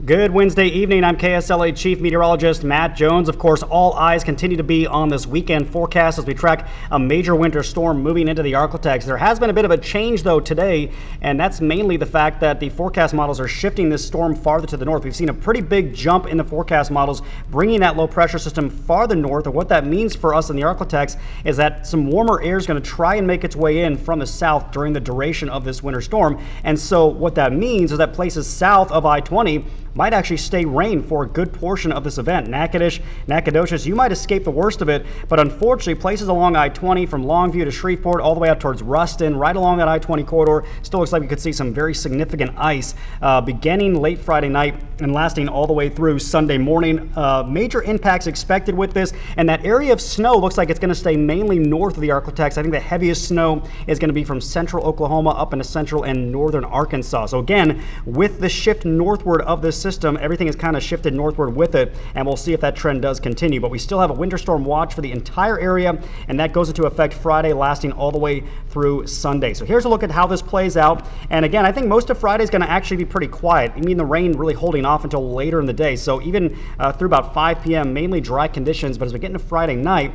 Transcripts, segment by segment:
Good Wednesday evening. I'm KSLA Chief Meteorologist Matt Jones. Of course, all eyes continue to be on this weekend forecast as we track a major winter storm moving into the Arklatex. There has been a bit of a change, though, today, and that's mainly the fact that the forecast models are shifting this storm farther to the north. We've seen a pretty big jump in the forecast models, bringing that low pressure system farther north. And what that means for us in the Arklatex is that some warmer air is going to try and make its way in from the south during the duration of this winter storm. And so what that means is that places south of I-20 might actually stay rain for a good portion of this event. Natchitoches, you might escape the worst of it, but unfortunately places along I-20 from Longview to Shreveport all the way out towards Ruston, right along that I-20 corridor, still looks like we could see some very significant ice beginning late Friday night and lasting all the way through Sunday morning. Major impacts expected with this, and that area of snow looks like it's going to stay mainly north of the Arklatex. I think the heaviest snow is going to be from central Oklahoma up into central and northern Arkansas. So again, with the shift northward of this system, everything is kind of shifted northward with it, and we'll see if that trend does continue. But we still have a winter storm watch for the entire area, and that goes into effect Friday, lasting all the way through Sunday. So here's a look at how this plays out. And again, I think most of Friday is going to actually be pretty quiet. I mean, the rain really holding off until later in the day. So even through about 5 p.m., mainly dry conditions. But as we get into Friday night,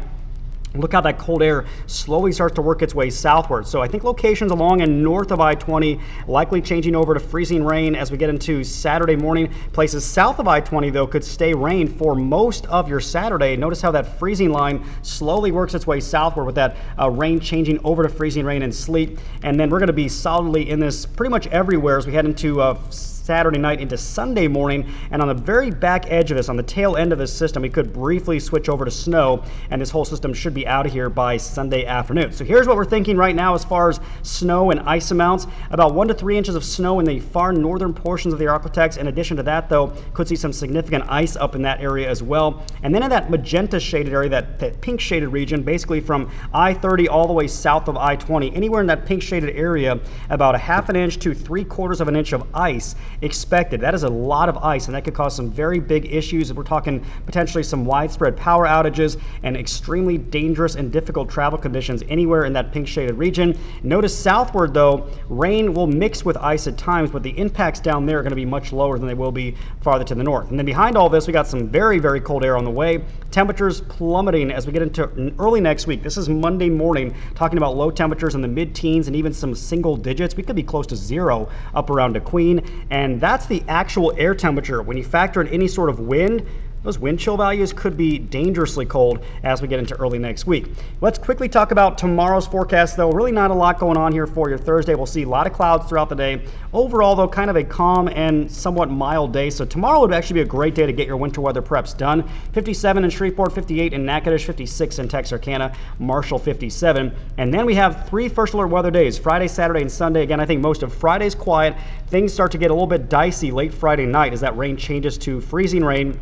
look how that cold air slowly starts to work its way southward. So I think locations along and north of I-20 likely changing over to freezing rain as we get into Saturday morning. Places south of I-20, though, could stay rain for most of your Saturday. Notice how that freezing line slowly works its way southward with that rain changing over to freezing rain and sleet. And then we're going to be solidly in this pretty much everywhere as we head into Saturday night into Sunday morning. And on the very back edge of this, on the tail end of this system, we could briefly switch over to snow, and this whole system should be out of here by Sunday afternoon. So here's what we're thinking right now as far as snow and ice amounts. About 1 to 3 inches of snow in the far northern portions of the Arklatex. In addition to that, though, could see some significant ice up in that area as well. And then in that magenta shaded area, that pink shaded region, basically from I-30 all the way south of I-20, anywhere in that pink shaded area, about 1/2 inch to 3/4 of an inch of ice expected. That is a lot of ice, and that could cause some very big issues. We're talking potentially some widespread power outages and extremely dangerous and difficult travel conditions anywhere in that pink shaded region. Notice southward, though, rain will mix with ice at times, but the impacts down there are going to be much lower than they will be farther to the north. And then behind all this, we got some very, very cold air on the way. Temperatures plummeting as we get into early next week. This is Monday morning, talking about low temperatures in the mid-teens and even some single digits. We could be close to 0 up around DeQueen, and that's the actual air temperature. When you factor in any sort of wind, those wind chill values could be dangerously cold as we get into early next week. Let's quickly talk about tomorrow's forecast, though. Really not a lot going on here for your Thursday. We'll see a lot of clouds throughout the day. Overall, though, kind of a calm and somewhat mild day. So tomorrow would actually be a great day to get your winter weather preps done. 57 in Shreveport, 58 in Natchitoches, 56 in Texarkana, Marshall 57. And then we have 3 first alert weather days, Friday, Saturday, and Sunday. Again, I think most of Friday's quiet. Things start to get a little bit dicey late Friday night as that rain changes to freezing rain.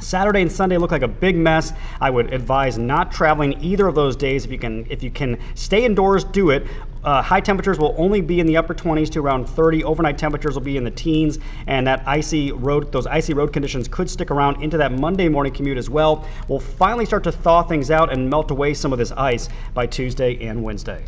Saturday and Sunday look like a big mess. I would advise not traveling either of those days. If you can stay indoors, do it. High temperatures will only be in the upper 20s to around 30. Overnight temperatures will be in the teens, and those icy road conditions could stick around into that Monday morning commute as well. We'll finally start to thaw things out and melt away some of this ice by Tuesday and Wednesday.